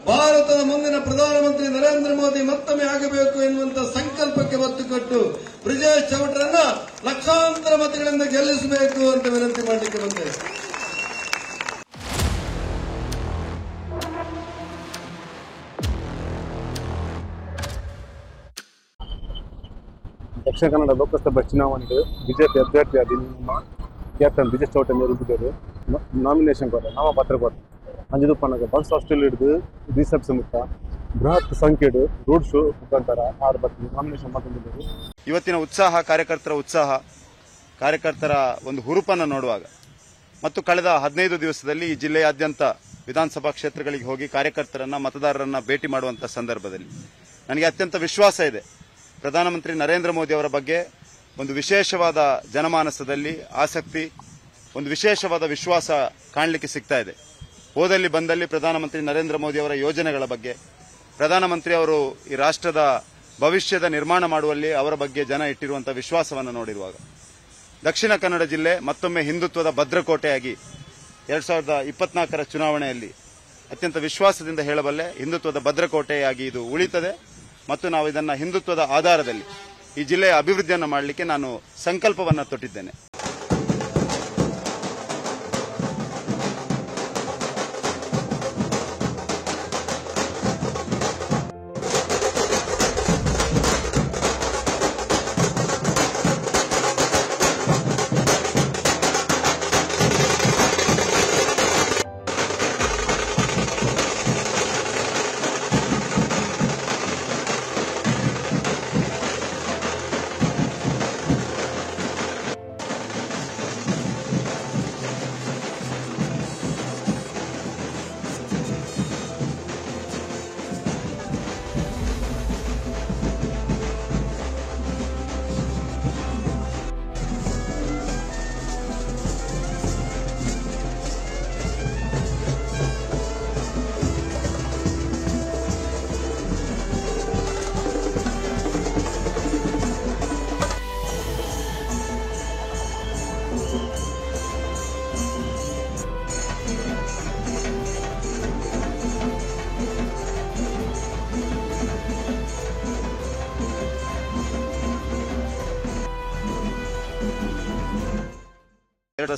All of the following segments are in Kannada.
ಭಾರತದ ಮುಂದಿನ ಪ್ರಧಾನಮಂತ್ರಿ ನರೇಂದ್ರ ಮೋದಿ ಮತ್ತೊಮ್ಮೆ ಆಗಬೇಕು ಎನ್ನುವಂತ ಸಂಕಲ್ಪಕ್ಕೆ ಒತ್ತು ಕೊಟ್ಟು ಬ್ರಿಜೇಶ್ ಚೌಟರನ್ನ ಲಕ್ಷಾಂತರ ಮತಗಳಿಂದ ಗೆಲ್ಲಿಸಬೇಕು ಅಂತ ವಿನಂತಿ ಮಾಡಲಿಕ್ಕೆ ಬಂದಿದೆ. ದಕ್ಷಿಣ ಕನ್ನಡ ಲೋಕಸಭಾ ಚುನಾವಣೆಗೆ ಬಿಜೆಪಿ ಅಭ್ಯರ್ಥಿಯಾಗಿ ನಿಮ್ಮ ಕ್ಯಾಪ್ಟನ್ ಬ್ರಿಜೇಶ್ ಚೌಟ ನಿರೂಪಿಸಿದರು. ನಾಮಿನೇಷನ್ ಕೊಡ ನಾಮಪತ್ರ ಕೊಡ ಅಂಜದು ಪನ್ನಗ ಬಸ್ ಹಾಸ್ಟೆಲ್ ಹಿಡಿದು ರಿಸೆಪ್ಷನ್ ಮುಟ್ಟ ಬೃಹತ್ ಸಂಖ್ಯೆಡು ರೋಡ್ ಶೋ ಮುಖಾಂತರ ನಾಮಿನೇಷನ್ ಮಾಡಿಕೊಂಡಿದ್ದರು. ಇವತ್ತಿನ ಉತ್ಸಾಹ, ಕಾರ್ಯಕರ್ತರ ಒಂದು ಹುರುಪನ್ನು ನೋಡುವಾಗ ಮತ್ತು ಕಳೆದ 15 ದಿವಸದಲ್ಲಿ ಈ ಜಿಲ್ಲೆಯಾದ್ಯಂತ ವಿಧಾನಸಭಾ ಕ್ಷೇತ್ರಗಳಿಗೆ ಹೋಗಿ ಕಾರ್ಯಕರ್ತರನ್ನ, ಮತದಾರರನ್ನ ಭೇಟಿ ಮಾಡುವಂತಹ ಸಂದರ್ಭದಲ್ಲಿ ನನಗೆ ಅತ್ಯಂತ ವಿಶ್ವಾಸ ಇದೆ. ಪ್ರಧಾನಮಂತ್ರಿ ನರೇಂದ್ರ ಮೋದಿ ಅವರ ಬಗ್ಗೆ ಒಂದು ವಿಶೇಷವಾದ ಜನಮಾನಸದಲ್ಲಿ ಆಸಕ್ತಿ, ಒಂದು ವಿಶೇಷವಾದ ವಿಶ್ವಾಸ ಕಾಣಲಿಕ್ಕೆ ಸಿಗ್ತಾ ಇದೆ. ಹೋದಲ್ಲಿ ಬಂದಲ್ಲಿ ಪ್ರಧಾನಮಂತ್ರಿ ನರೇಂದ್ರ ಮೋದಿ ಅವರ ಯೋಜನೆಗಳ ಬಗ್ಗೆ, ಪ್ರಧಾನಮಂತ್ರಿ ಅವರು ಈ ರಾಷ್ಟ್ರದ ಭವಿಷ್ಯದ ನಿರ್ಮಾಣ ಮಾಡುವಲ್ಲಿ ಅವರ ಬಗ್ಗೆ ಜನ ಇಟ್ಟಿರುವಂತಹ ವಿಶ್ವಾಸವನ್ನು ನೋಡಿರುವಾಗ ದಕ್ಷಿಣ ಕನ್ನಡ ಜಿಲ್ಲೆ ಮತ್ತೊಮ್ಮೆ ಹಿಂದುತ್ವದ ಭದ್ರಕೋಟೆಯಾಗಿ 2024ರ ಚುನಾವಣೆಯಲ್ಲಿ ಅತ್ಯಂತ ವಿಶ್ವಾಸದಿಂದ ಹೇಳಬಲ್ಲೆ, ಹಿಂದುತ್ವದ ಭದ್ರಕೋಟೆಯಾಗಿ ಇದು ಉಳಿತದೆ ಮತ್ತು ನಾವು ಇದನ್ನ ಹಿಂದುತ್ವದ ಆಧಾರದಲ್ಲಿ ಈ ಜಿಲ್ಲೆಯ ಅಭಿವೃದ್ಧಿಯನ್ನು ಮಾಡಲಿಕ್ಕೆ ನಾನು ಸಂಕಲ್ಪವನ್ನು ತೊಟ್ಟಿದ್ದೇನೆ.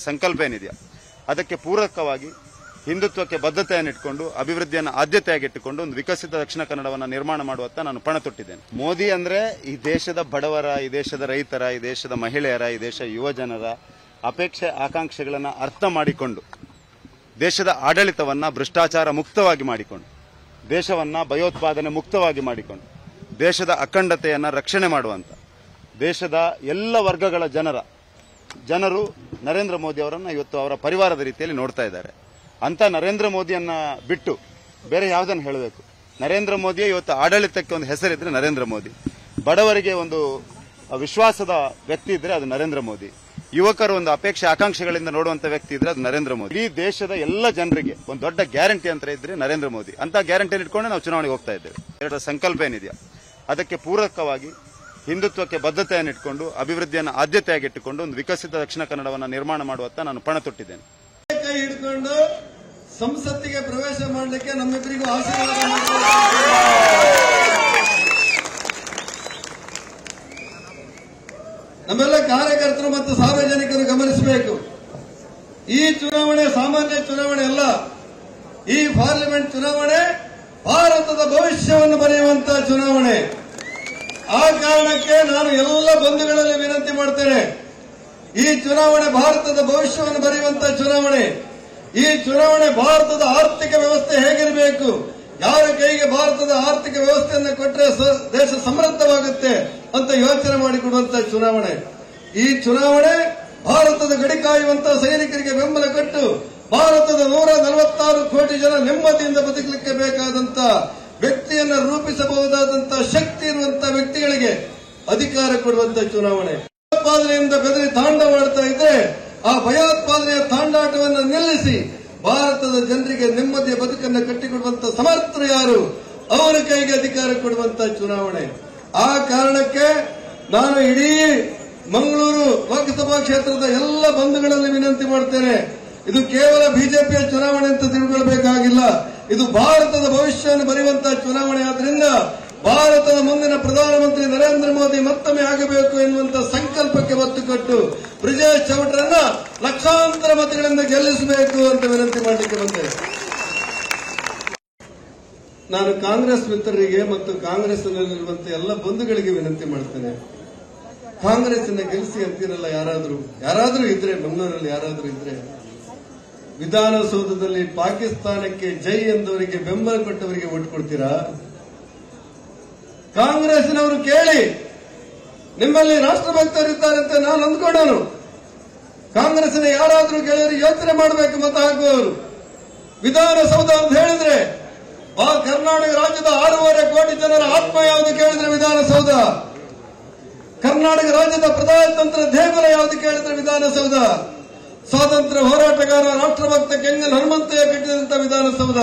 ಸಂಕಲ್ಪ ಏನಿದೆಯಾ ಅದಕ್ಕೆ ಪೂರಕವಾಗಿ ಹಿಂದುತ್ವಕ್ಕೆ ಬದ್ಧತೆಯನ್ನಿಟ್ಟುಕೊಂಡು ಅಭಿವೃದ್ಧಿಯನ್ನು ಆದ್ಯತೆಯಾಗಿಟ್ಟುಕೊಂಡು ಒಂದು ವಿಕಸಿತ ದಕ್ಷಿಣ ಕನ್ನಡವನ್ನು ನಿರ್ಮಾಣ ಮಾಡುವತ್ತ ನಾನು ಪಣ ತೊಟ್ಟಿದ್ದೇನೆ. ಮೋದಿ ಅಂದ್ರೆ ಈ ದೇಶದ ಬಡವರ, ಈ ದೇಶದ ರೈತರ, ಈ ದೇಶದ ಮಹಿಳೆಯರ, ಈ ದೇಶ ಯುವ ಜನರ ಅಪೇಕ್ಷೆ ಆಕಾಂಕ್ಷೆಗಳನ್ನು ಅರ್ಥ ಮಾಡಿಕೊಂಡು ದೇಶದ ಆಡಳಿತವನ್ನ ಭ್ರಷ್ಟಾಚಾರ ಮುಕ್ತವಾಗಿ ಮಾಡಿಕೊಂಡು, ದೇಶವನ್ನ ಭಯೋತ್ಪಾದನೆ ಮುಕ್ತವಾಗಿ ಮಾಡಿಕೊಂಡು, ದೇಶದ ಅಖಂಡತೆಯನ್ನ ರಕ್ಷಣೆ ಮಾಡುವಂತ ದೇಶದ ಎಲ್ಲ ವರ್ಗಗಳ ಜನರು ನರೇಂದ್ರ ಮೋದಿ ಅವರನ್ನ ಇವತ್ತು ಅವರ ಪರಿವಾರದ ರೀತಿಯಲ್ಲಿ ನೋಡ್ತಾ ಇದ್ದಾರೆ. ಅಂತ ನರೇಂದ್ರ ಮೋದಿಯನ್ನ ಬಿಟ್ಟು ಬೇರೆ ಯಾವುದನ್ನು ಹೇಳಬೇಕು? ನರೇಂದ್ರ ಮೋದಿಯೇ ಇವತ್ತು ಆಡಳಿತಕ್ಕೆ ಒಂದು ಹೆಸರಿದ್ರೆ ನರೇಂದ್ರ ಮೋದಿ, ಬಡವರಿಗೆ ಒಂದು ವಿಶ್ವಾಸದ ವ್ಯಕ್ತಿ ಇದ್ರೆ ಅದು ನರೇಂದ್ರ ಮೋದಿ, ಯುವಕರು ಒಂದು ಅಪೇಕ್ಷೆ ಆಕಾಂಕ್ಷೆಗಳಿಂದ ನೋಡುವಂತ ವ್ಯಕ್ತಿ ಇದ್ರೆ ಅದು ನರೇಂದ್ರ ಮೋದಿ. ಈ ದೇಶದ ಎಲ್ಲ ಜನರಿಗೆ ಒಂದು ದೊಡ್ಡ ಗ್ಯಾರಂಟಿ ಅಂತ ಇದ್ರೆ ನರೇಂದ್ರ ಮೋದಿ. ಅಂತ ಗ್ಯಾರಂಟಿ ಇಟ್ಕೊಂಡು ನಾವು ಚುನಾವಣೆಗೆ ಹೋಗ್ತಾ ಇದ್ದೇವೆ. ಸಂಕಲ್ಪ ಏನಿದೆಯಾ ಅದಕ್ಕೆ ಪೂರಕವಾಗಿ ಹಿಂದುತ್ವಕ್ಕೆ ಬದ್ಧತೆಯನ್ನಿಟ್ಟುಕೊಂಡು ಅಭಿವೃದ್ಧಿಯನ್ನು ಆದ್ಯತೆಯಾಗಿಟ್ಟುಕೊಂಡು ಒಂದು ವಿಕಸಿತ ದಕ್ಷಿಣ ಕನ್ನಡವನ್ನು ನಿರ್ಮಾಣ ಮಾಡುವತ್ತ ನಾನು ಪಣ ತೊಟ್ಟಿದ್ದೇನೆ. ಕೈ ಹಿಡ್ಕೊಂಡು ಸಂಸತ್ತಿಗೆ ಪ್ರವೇಶ ಮಾಡಲಿಕ್ಕೆ ನಮ್ಮಿಬ್ಬರಿಗೂ ಆಶೀರ್ವಾದ ನಮ್ಮೆಲ್ಲ ಕಾರ್ಯಕರ್ತರು ಮತ್ತು ಸಾರ್ವಜನಿಕರು ಗಮನಿಸಬೇಕು. ಈ ಚುನಾವಣೆ ಸಾಮಾನ್ಯ ಚುನಾವಣೆ ಅಲ್ಲ. ಈ ಪಾರ್ಲಿಮೆಂಟ್ ಚುನಾವಣೆ ಭಾರತದ ಭವಿಷ್ಯವನ್ನು ಬರೆಯುವಂತಹ ಚುನಾವಣೆ. ಆ ಕಾರಣಕ್ಕೆ ನಾನು ಎಲ್ಲ ಬಂಧುಗಳಲ್ಲಿ ವಿನಂತಿ ಮಾಡ್ತೇನೆ, ಈ ಚುನಾವಣೆ ಭಾರತದ ಭವಿಷ್ಯವನ್ನು ಬರೆಯುವಂತಹ ಚುನಾವಣೆ. ಈ ಚುನಾವಣೆ ಭಾರತದ ಆರ್ಥಿಕ ವ್ಯವಸ್ಥೆ ಹೇಗಿರಬೇಕು, ಯಾರ ಕೈಗೆ ಭಾರತದ ಆರ್ಥಿಕ ವ್ಯವಸ್ಥೆಯನ್ನು ಕೊಟ್ಟರೆ ದೇಶ ಸಮೃದ್ಧವಾಗುತ್ತೆ ಅಂತ ಯೋಚನೆ ಮಾಡಿಕೊಡುವಂತಹ ಚುನಾವಣೆ. ಈ ಚುನಾವಣೆ ಭಾರತದ ಗಡಿ ಕಾಯುವಂತಹ ಸೈನಿಕರಿಗೆ ಬೆಂಬಲ ಕೊಟ್ಟು ಭಾರತದ 146 ಕೋಟಿ ಜನ ನೆಮ್ಮದಿಯಿಂದ ಬದುಕಲಿಕ್ಕೆ ಬೇಕಾದಂತ ವ್ಯಕ್ತಿಯನ್ನು ರೂಪಿಸಬಹುದಾದಂತಹ ಶಕ್ತಿ ಇರುವಂತಹ ವ್ಯಕ್ತಿಗಳಿಗೆ ಅಧಿಕಾರ ಕೊಡುವಂತಹ ಚುನಾವಣೆ. ಭಯೋತ್ಪಾದನೆಯಿಂದ ಬೆದರಿ ತಾಂಡವಾಡ್ತಾ ಇದ್ರೆ ಆ ಭಯೋತ್ಪಾದನೆಯ ತಾಂಡಾಟವನ್ನು ನಿಲ್ಲಿಸಿ ಭಾರತದ ಜನರಿಗೆ ನೆಮ್ಮದಿಯ ಬದುಕನ್ನು ಕಟ್ಟಿಕೊಡುವಂತಹ ಸಮರ್ಥರು ಯಾರು, ಅವರ ಕೈಗೆ ಅಧಿಕಾರ ಕೊಡುವಂತಹ ಚುನಾವಣೆ. ಆ ಕಾರಣಕ್ಕೆ ನಾನು ಇಡೀ ಮಂಗಳೂರು ಲೋಕಸಭಾ ಕ್ಷೇತ್ರದ ಎಲ್ಲ ಬಂಧುಗಳಲ್ಲಿ ವಿನಂತಿ ಮಾಡ್ತೇನೆ, ಇದು ಕೇವಲ ಬಿಜೆಪಿಯ ಚುನಾವಣೆ ಅಂತ ತಿಳ್ಕೊಳ್ಬೇಕಾಗಿಲ್ಲ. ಇದು ಭಾರತದ ಭವಿಷ್ಯವನ್ನು ಬರೆಯುವಂತಹ ಚುನಾವಣೆ ಆದ್ರಿಂದ ಭಾರತದ ಮುಂದಿನ ಪ್ರಧಾನಮಂತ್ರಿ ನರೇಂದ್ರ ಮೋದಿ ಮತ್ತೊಮ್ಮೆ ಆಗಬೇಕು ಎನ್ನುವಂತಹ ಸಂಕಲ್ಪಕ್ಕೆ ಒತ್ತು ಕೊಟ್ಟು ಬ್ರಿಜೇಶ್ ಚೌಟರನ್ನ ಲಕ್ಷಾಂತರ ಮತಗಳಿಂದ ಗೆಲ್ಲಿಸಬೇಕು ಅಂತ ವಿನಂತಿ ಮಾಡಲಿಕ್ಕೆ ಬಂದೆ. ನಾನು ಕಾಂಗ್ರೆಸ್ ಮಿತ್ರರಿಗೆ ಮತ್ತು ಕಾಂಗ್ರೆಸ್ನಲ್ಲಿರುವಂತಹ ಎಲ್ಲ ಬಂಧುಗಳಿಗೆ ವಿನಂತಿ ಮಾಡ್ತೇನೆ. ಕಾಂಗ್ರೆಸ್ನ ಗೆಲ್ಲಿಸಿ ಅಂತೀರಲ್ಲ, ಯಾರಾದ್ರೂ ಇದ್ರೆ ಬೆಂಗಳೂರಲ್ಲಿ ಯಾರಾದ್ರೂ ಇದ್ರೆ ವಿಧಾನಸೌಧದಲ್ಲಿ ಪಾಕಿಸ್ತಾನಕ್ಕೆ ಜೈ ಎಂದವರಿಗೆ ಬೆಂಬಲ ಕೊಟ್ಟವರಿಗೆ ಓಟ್ ಕೊಡ್ತೀರಾ? ಕಾಂಗ್ರೆಸ್ನವರು ಕೇಳಿ, ನಿಮ್ಮಲ್ಲಿ ರಾಷ್ಟ್ರಭಕ್ತರಿದ್ದಾರೆ ಅಂತ ನಾನು ಅಂದ್ಕೊಂಡನು. ಕಾಂಗ್ರೆಸ್ನ ಯಾರಾದ್ರೂ ಗೆಳೆಯರು ಯೋಚನೆ ಮಾಡಬೇಕು ಮತ ಹಾಕುವವರು. ವಿಧಾನಸೌಧ ಅಂತ ಹೇಳಿದ್ರೆ ಆ ಕರ್ನಾಟಕ ರಾಜ್ಯದ 6.5 ಕೋಟಿ ಜನರ ಆತ್ಮ ಯಾವುದು ಕೇಳಿದ್ರೆ ವಿಧಾನಸೌಧ. ಕರ್ನಾಟಕ ರಾಜ್ಯದ ಪ್ರಜಾತಂತ್ರ ದೇಗುಲ ಯಾವುದು ಕೇಳಿದ್ರೆ ವಿಧಾನಸೌಧ. ಸ್ವಾತಂತ್ರ್ಯ ಹೋರಾಟಗಾರ ರಾಷ್ಟ್ರಭಕ್ತ ಕೆಂಗಲ್ ಹನುಮಂತಯ್ಯ ಕಟ್ಟಿದಂತಹ ವಿಧಾನಸೌಧ.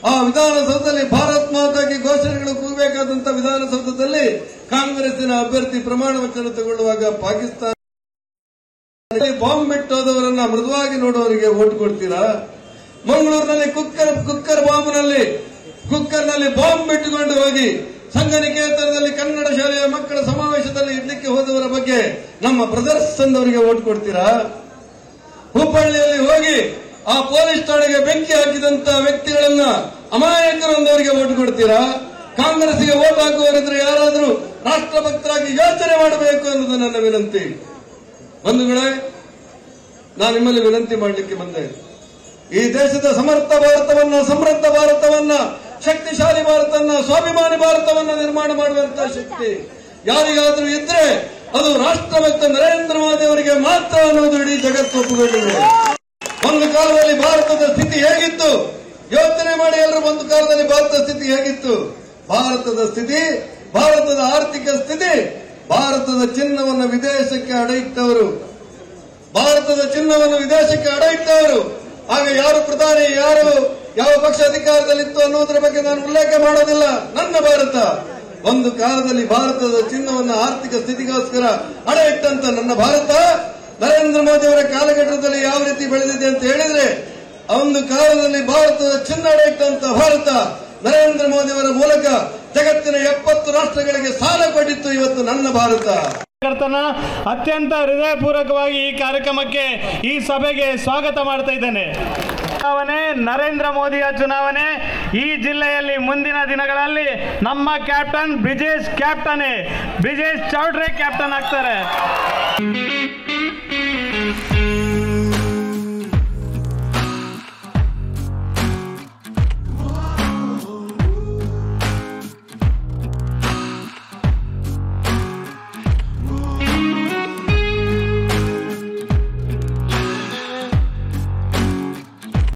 ಆ ವಿಧಾನಸೌಧದಲ್ಲಿ ಭಾರತ್ ಮಾತಾಗೆ ಘೋಷಣೆಗಳು ಕೂಗಬೇಕಾದಂತಹ ವಿಧಾನಸೌಧದಲ್ಲಿ ಕಾಂಗ್ರೆಸ್ಸಿನ ಅಭ್ಯರ್ಥಿ ಪ್ರಮಾಣ ವಚನ ತಗೊಳ್ಳುವಾಗ ಪಾಕಿಸ್ತಾನ ಬಾಂಬ್ ಬಿಟ್ಟೋದವರನ್ನ ಮೃದುವಾಗಿ ನೋಡುವವರಿಗೆ ಓಟ್ ಕೊಡ್ತೀರಾ? ಮಂಗಳೂರಿನಲ್ಲಿ ಕುಕ್ಕರ್ನಲ್ಲಿ ಬಾಂಬ್ ಬಿಟ್ಟುಕೊಂಡು ಹೋಗಿ ಸಂಘನಿಕೇತನದಲ್ಲಿ ಕನ್ನಡ ಶಾಲೆಯ ಮಕ್ಕಳ ಸಮಾವೇಶದಲ್ಲಿ ಇಡ್ಲಿಕ್ಕೆ ಹೋದವರ ಬಗ್ಗೆ ನಮ್ಮ ಬ್ರದರ್ಸ್ ಅಂದವರಿಗೆ ಓಟ್ ಕೊಡ್ತೀರಾ? ಹುಬ್ಬಳ್ಳಿಯಲ್ಲಿ ಹೋಗಿ ಆ ಪೊಲೀಸ್ ಠಾಣೆಗೆ ಬೆಂಕಿ ಹಾಕಿದಂತ ವ್ಯಕ್ತಿಗಳನ್ನ ಅಮಾಯಕರು ಅಂದವರಿಗೆ ಓಟ್ ಕೊಡ್ತೀರಾ? ಕಾಂಗ್ರೆಸ್ಗೆ ಓಟ್ ಹಾಕುವವರಿದ್ರೆ ಯಾರಾದ್ರೂ ರಾಷ್ಟ್ರಭಕ್ತರಾಗಿ ಯೋಚನೆ ಮಾಡಬೇಕು ಅನ್ನೋದು ನನ್ನ ವಿನಂತಿ. ಬಂಧುಗಳೇ, ನಾನು ನಿಮ್ಮಲ್ಲಿ ವಿನಂತಿ ಮಾಡಲಿಕ್ಕೆ ಬಂದೆ. ಈ ದೇಶದ ಸಮರ್ಥ ಭಾರತವನ್ನ, ಸಮೃದ್ಧ ಭಾರತವನ್ನ, ಶಕ್ತಿಶಾಲಿ ಭಾರತವನ್ನ, ಸ್ವಾಭಿಮಾನಿ ಭಾರತವನ್ನ ನಿರ್ಮಾಣ ಮಾಡುವಂತಹ ಶಕ್ತಿ ಯಾರಿಗಾದ್ರೂ ಇದ್ರೆ ಅದು ರಾಷ್ಟ್ರಭಕ್ತ ನರೇಂದ್ರ ಮೋದಿ ಅವರಿಗೆ ಮಾತ್ರ ಅನ್ನೋದು ಇಡೀ ಜಗತ್ತು ಒಪ್ಪುಗೊಂಡಿದೆ. ಒಂದು ಕಾಲದಲ್ಲಿ ಭಾರತದ ಸ್ಥಿತಿ ಹೇಗಿತ್ತು ಯೋಚನೆ ಮಾಡಿ ಎಲ್ಲರೂ. ಒಂದು ಕಾಲದಲ್ಲಿ ಭಾರತದ ಸ್ಥಿತಿ ಹೇಗಿತ್ತು? ಭಾರತದ ಆರ್ಥಿಕ ಸ್ಥಿತಿ, ಭಾರತದ ಚಿನ್ನವನ್ನು ವಿದೇಶಕ್ಕೆ ಅಡ ಇಟ್ಟವರು. ಆಗ ಯಾರು ಪ್ರಧಾನಿ, ಯಾವ ಪಕ್ಷ ಅಧಿಕಾರದಲ್ಲಿತ್ತು ಅನ್ನೋದ್ರ ಬಗ್ಗೆ ನಾನು ಉಲ್ಲೇಖ ಮಾಡೋದಿಲ್ಲ. ನನ್ನ ಭಾರತ ಒಂದು ಕಾಲದಲ್ಲಿ ಭಾರತದ ಚಿನ್ನವನ್ನು ಆರ್ಥಿಕ ಸ್ಥಿತಿಗೋಸ್ಕರ ಅಡ ಇಟ್ಟಂತ ನನ್ನ ಭಾರತ ನರೇಂದ್ರ ಮೋದಿ ಅವರ ಕಾಲಘಟ್ಟದಲ್ಲಿ ಯಾವ ರೀತಿ ಬೆಳೆದಿದೆ ಅಂತ ಹೇಳಿದ್ರೆ, ಒಂದು ಕಾಲದಲ್ಲಿ ಭಾರತದ ಚಿನ್ನ ಅಡ ಇಟ್ಟಂತ ಭಾರತ ನರೇಂದ್ರ ಮೋದಿ ಅವರ ಮೂಲಕ ಜಗತ್ತಿನ 70 ರಾಷ್ಟ್ರಗಳಿಗೆ ಸಾಲ ಕೊಟ್ಟಿತ್ತು. ಇವತ್ತು ನನ್ನ ಭಾರತ. ಅತ್ಯಂತ ಹೃದಯಪೂರ್ವಕವಾಗಿ ಈ ಕಾರ್ಯಕ್ರಮಕ್ಕೆ, ಈ ಸಭೆಗೆ ಸ್ವಾಗತ ಮಾಡ್ತಾ ಇದ್ದೇನೆ. ಚುನಾವಣೆ, ನರೇಂದ್ರ ಮೋದಿಯ ಚುನಾವಣೆ. ಈ ಜಿಲ್ಲೆಯಲ್ಲಿ ಮುಂದಿನ ದಿನಗಳಲ್ಲಿ ನಮ್ಮ ಕ್ಯಾಪ್ಟನ್ ಬ್ರಿಜೇಶ್ ಚೌಟ್ರೆ ಕ್ಯಾಪ್ಟನ್ ಆಗ್ತಾರೆ.